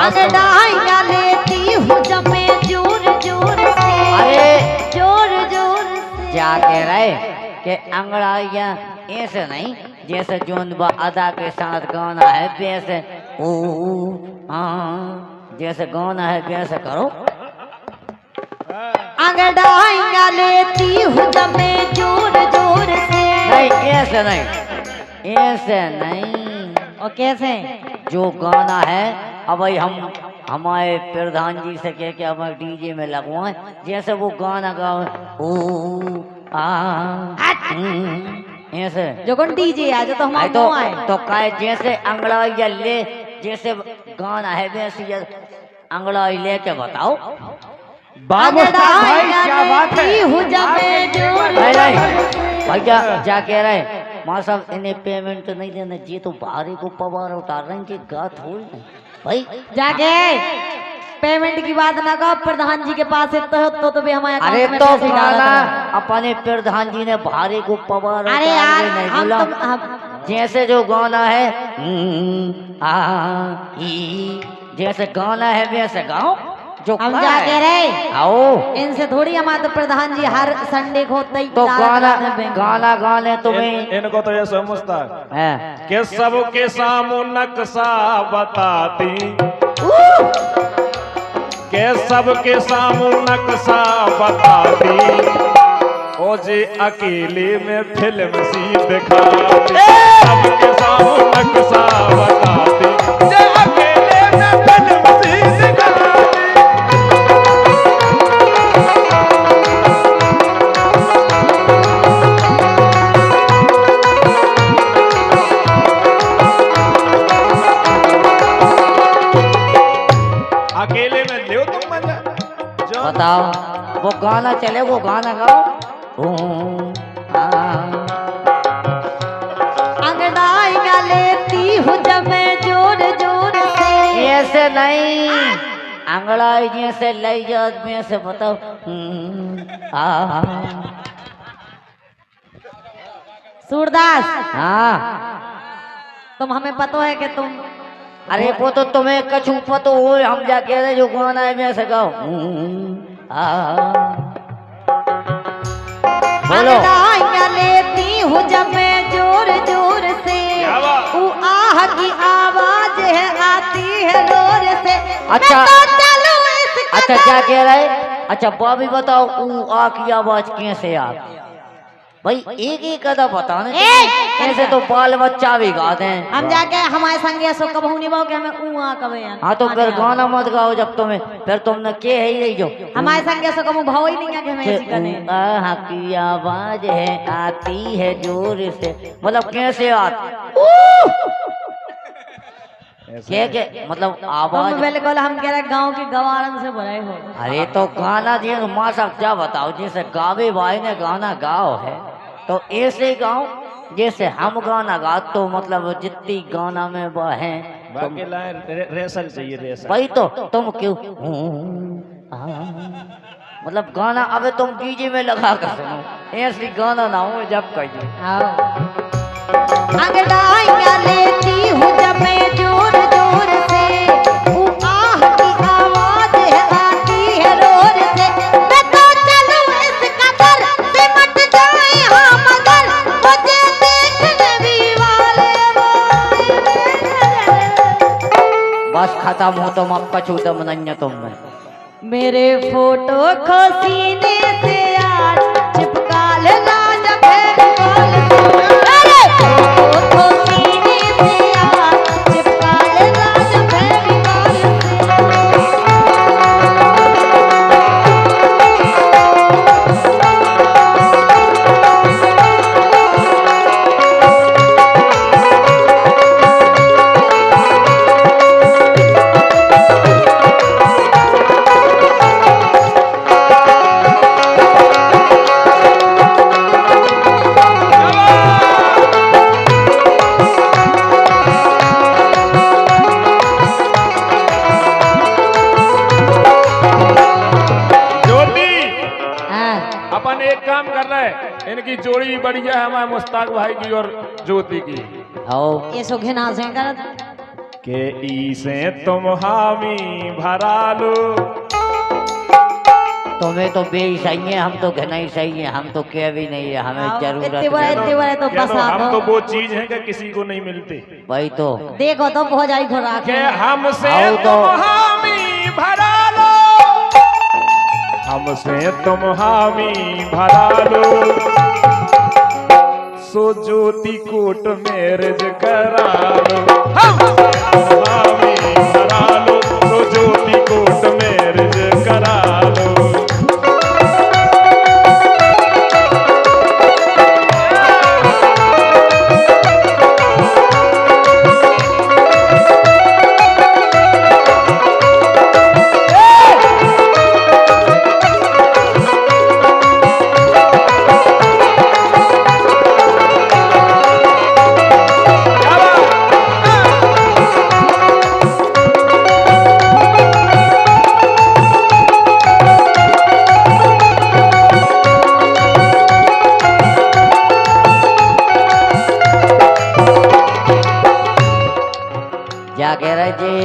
अंगड़ाइयाँ लेती हूँ जब मैं जोर जोर से, अरे जोर जोर से। क्या कह रहे कि अंगड़ाइयाँ ऐसे नहीं, जैसे जोन अदा के साथ गाना है वैसे ओ हाँ जैसे गाना है वैसे करो। अंगड़ाइयाँ लेती हूँ जब मैं जोर जोर से। नहीं ऐसे नहीं, ऐसे नहीं। और कैसे? जो गाना है अब भाई हम हमारे प्रधान जी से कह के हमारे डीजे में लगवाएं, जैसे वो गाना गाओ ओ ऐसे जो कौन डीजे आ जो तो नहीं हमारा मुँह आए। तो काहे जैसे अंगड़ाई ले, जैसे गाना है वैसे अंगड़ाई लेके बताओ। भाई क्या बात है। भैया क्या कह रहे माँ साहब, इन्हें पेमेंट नहीं देना जी, तो भारी को पवार उतार रहे हैं गा थोड़ी नहीं भाई। जाके पेमेंट की बात ना कहो, प्रधान जी के पास तो भी हमारे अरे अकाउंट में तो पैसे डाला गाना था। अपने प्रधान जी ने भारी को पवार अरे उतार यार के नहीं हम बोला। तो जैसे जो गाना है जैसे गाना है वैसे गाओ। जो हम जा के रहे आओ इनसे थोड़ी, हमारे तो प्रधान जी हर संडे को तो गाना गाने तुम्हें इनको तो ये समझता है कि सबके सामू नक्शा बताती, के सबके सामू नक्शा बताती, ओ जी अकेले में फिल्म सी दिखाती। सबके सामू नक्शा बताती, जे अकेले में फिल्म सी दिखाती। अकेले में ले तुम मजा जो बताओ, वो गाना चले वो गाना गाओ। अंगड़ाइयाँ लेती हूँ जब मैं जोर जोर से। ऐसे नहीं, अंगड़ाई जैसे लई जात में से बताओ। सूरदास हाँ तुम हमें पता है कि तुम अरे वो तो तुम्हें कछु पतो हो, हम जा कह रहे जो गाना है वैसे गाओ। बोलो। अंगड़ाइयाँ लेती हूँ जब मैं जोर जोर से, वो आह की आवाज है आती है जोर से। अच्छा मैं तो चलूं इस अच्छा क्या कह रहे, अच्छा बॉबी बताओ ऊ आ की आवाज कैसे आ भाई, एक एक कदा बताने ऐसे तो बाल बच्चा भी गाते हैं। हम जाके हमारे संगे सो कबहू नहीं कि हमें ऊँ कबे हाँ तो फिर गाना मत गाओ जब तुम्हें, फिर तुमने के है ही जो हमारे संगे सो कबहू भाव ही नहीं है कि हमें ऐसी करने। आह की आवाज है आती है जोर से, मतलब कैसे आती के मतलब आवाज। तुम बिल्कुल हम कह रहे गांव के गवारन से भरे हो। अरे तो गाना जी माँ साहब क्या बताओ, जैसे गावे भाई ने गाना गाओ है तो ऐसे गाओ जैसे हम गाना गा, तो मतलब जितनी गाना में वह है बाकी लाइन रेसल चाहिए रेसल। वही तो तुम क्यों मतलब गाना अबे तुम डीजे में लगा कर सुनो, ऐसी गाना ना हो जब कहिए। अंगड़ाइयाँ लेती हूँ जब मैं जोर जोर से, वो आह की आवाज है आती है रोर से। मैं तो चलूं इस कदर सिमट जाए हाँ मगर, मुझे देखने भी वाले बस खत्म हो तुम, अब कछु दम नहीं है तुम में। मेरे फोटो को सीने से आज चिपका लेना जब फेविकॉल से। अरे फोटो को सीने से आज चिपका लेना जब फेविकॉल अपन एक काम कर रहे हैं, इनकी जोड़ी भी बढ़िया है हमारे मुश्ताक भाई की और ज्योति की। आओ ये सो घिना से कर के ई से तुम हामी भरा लो। तुम्हें तो बे ही सही है, हम तो नहीं सही है, हम तो कह भी नहीं है, हमें जरूरत इतने बड़े तो क्या बस तो हम तो आप वो चीज है कि किसी को नहीं मिलती। भाई तो देखो तो हो जाए खुराक के हमसे आओ तो। तुम हामी भरा लो, हमसे तुम हामी भरा लो, सो ज्योति कोट मैरिज करा लो। हमसे हामी भरा लो, सो ज्योति कोट मैरिज करा लो। क्या कह रहे जी,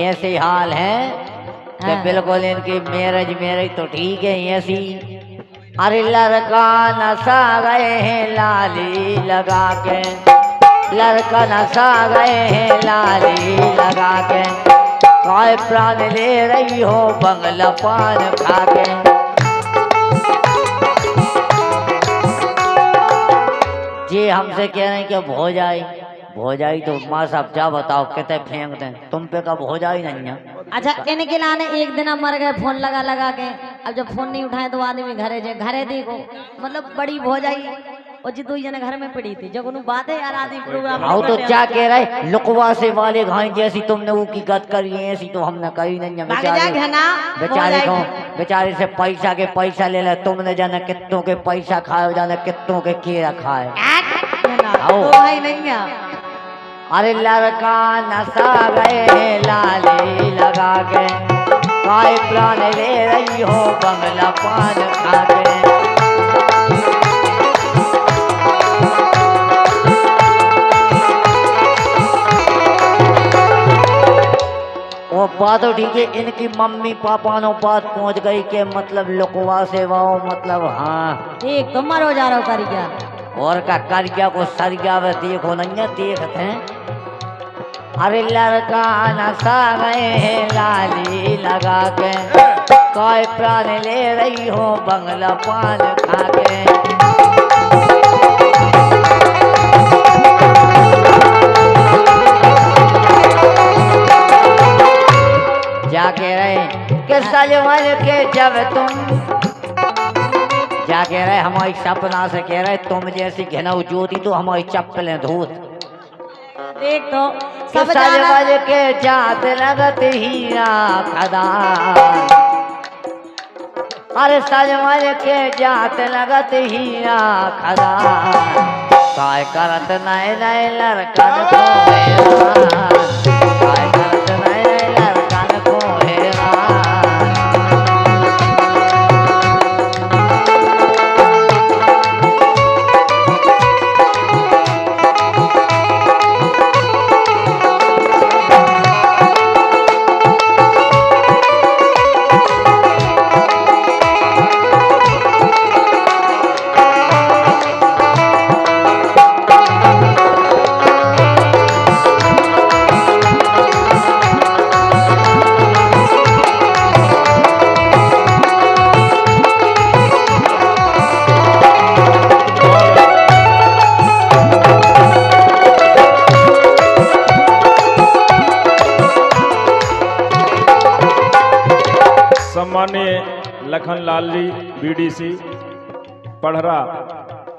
ऐसे हाल है कि हाँ। बिल्कुल इनकी मैरिज तो ठीक है ऐसी। अरे लड़का नशा गए हैं लाली लगा के, लड़का नशा गए हैं लाली लगा के, काय प्राण ले रही हो बंगला पान खा के। जी हमसे कह रहे हैं कि भोजाई तो माँ साहब क्या बताओ कितने फेंक दें, तुम पे कब हो जाए नहीं है। अच्छा इनके लाने एक दिन अब मर गए फोन लगा लगा के, अब जब फोन नहीं उठाए तो आदमी घरे देखो मतलब बड़ी हो जाई और जी 2 जने घर में पड़ी थी जब उन्होंने बात है यार आदमी प्रोग्राम आओ तो क्या कह रहे लुकवा से वाले घाई जैसी तुमने वो की गत करी है ऐसी तो हमने करी नहीं है। बेचारे से पैसा के पैसा ले ले, तुमने जाने कितनों के पैसा खाए जाने कितनों के केरा खाए। आओ। भाई नहीं है। अरे लड़का नशा गए लाली लगा के, काय प्राण ले रही हो बंगला पान खा के। वो बात तो ठीक है, इनकी मम्मी पापा नो बात पहुंच गई के मतलब लुकवा से वाओ मतलब हाँ एक तो मरो जा रहा कर क्या और का करिया को सरिया वे देखो नहीं देखते हैं। अरे लड़का नशा गए हैं लाली लगा के, काय प्राण ले रही हो बंगला पान खा के। क्या कह रहे कि सजमल के जब तुम, क्या कह रहे हमारी सपना से कह रहे तुम जैसी घिनौ ज्योति तो हमारी चप्पलें धूत। देख तो सब सजमल के जात लगत हीरा खदान, अरे सजमल के जात लगत हीरा खदान, काय करत नए नए लड़कन को हैरान, काय करत नए नए लड़कन को हैरान। सम्मानीय लखनलाल जी बीडीसी पढ़रा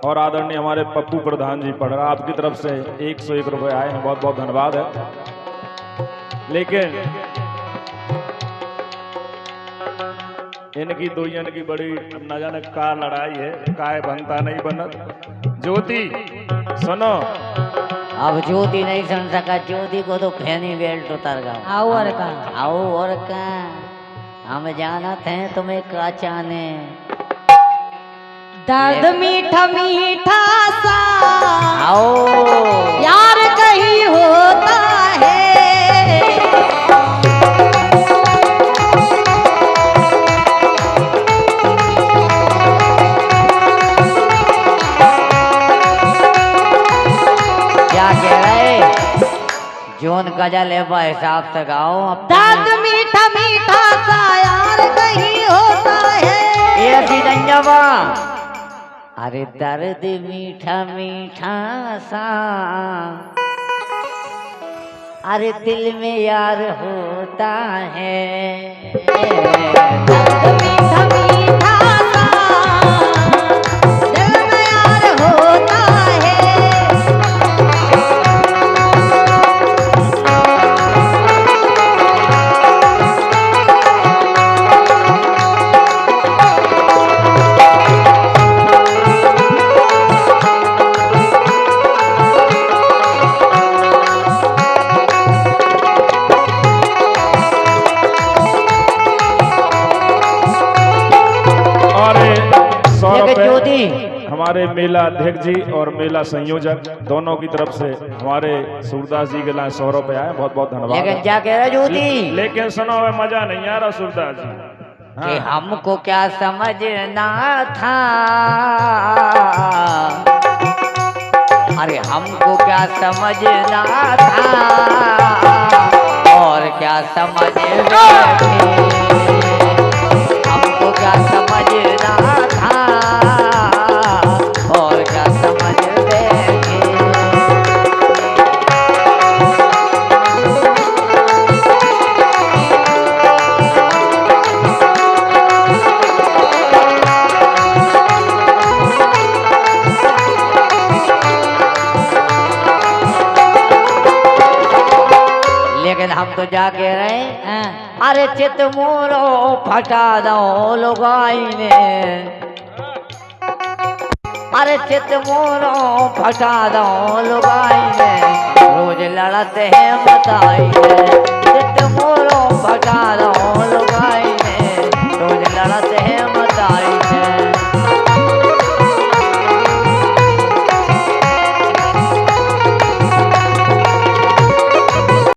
और आदरणीय हमारे पप्पू प्रधान जी पढ़रा, आपकी तरफ से 101 रुपए आए हैं, बहुत बहुत धन्यवाद है। लेकिन इनकी दो जन की बड़ी न जाने का लड़ाई है, काय बनता नहीं बनत। ज्योति सुनो, अब ज्योति नहीं सुन सका, ज्योति को तो फैनी बेल्ट उतर गया। आओ और का आओ और का हम जानत हैं तुम्हें का चाने। दर्द मीठा मीठा सा आओ यार कहीं होता गजल है वो हिसाब से गाओ दर्द मीठा मीठा सा यार कहीं होता है। ये ऐसी गंजवा अरे दर्द मीठा मीठा सा अरे दिल में यार होता है। दर्द मीठा मीठा सा दिल में यार होता है। हमारे मेला अध्यक्ष जी और मेला संयोजक दोनों की तरफ से हमारे सूरदास जी के लिए 100 रुपए आए, बहुत बहुत धन्यवाद। लेकिन क्या कह रहे ज्योति, लेकिन सुनो हमें मजा नहीं आ रहा सूरदास जी। कि हमको क्या समझना था, अरे हमको क्या समझना था और क्या समझ बैठे, हमको क्या समझना था और क्या समझ बैठे। लेकिन हम तो जा के रहे, अरे चित मोरो फटा दो लुगाई ने, अरे चित मोरो फटा दो लुगाई ने, रोज लड़ते हैं बताई ने, चित मोरो फटा